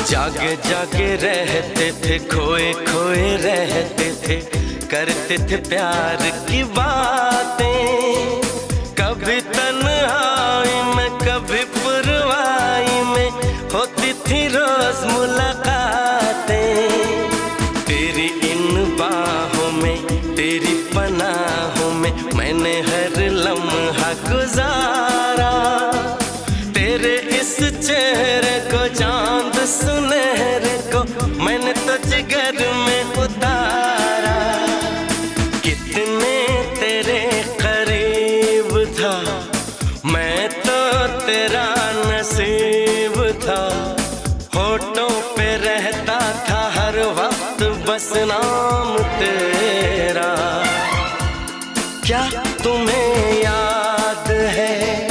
जागे जागे रहते थे, खोए खोए रहते थे, करते थे प्यार की बातें। कभी तन्हाई में कभी पुरवाई में होती थी रोज मुलाकातें। तेरी इन बाहों में तेरी पनाहों में मैंने हर लम्हा गुजारा। तेरे इस चेहरे को चांद सुनहरे को मैंने तो जिगर में उतारा। कितने तेरे करीब था मैं तो तेरा नसीब था। होठों पे रहता था हर वक्त बस नाम तेरा। क्या तुम्हें याद है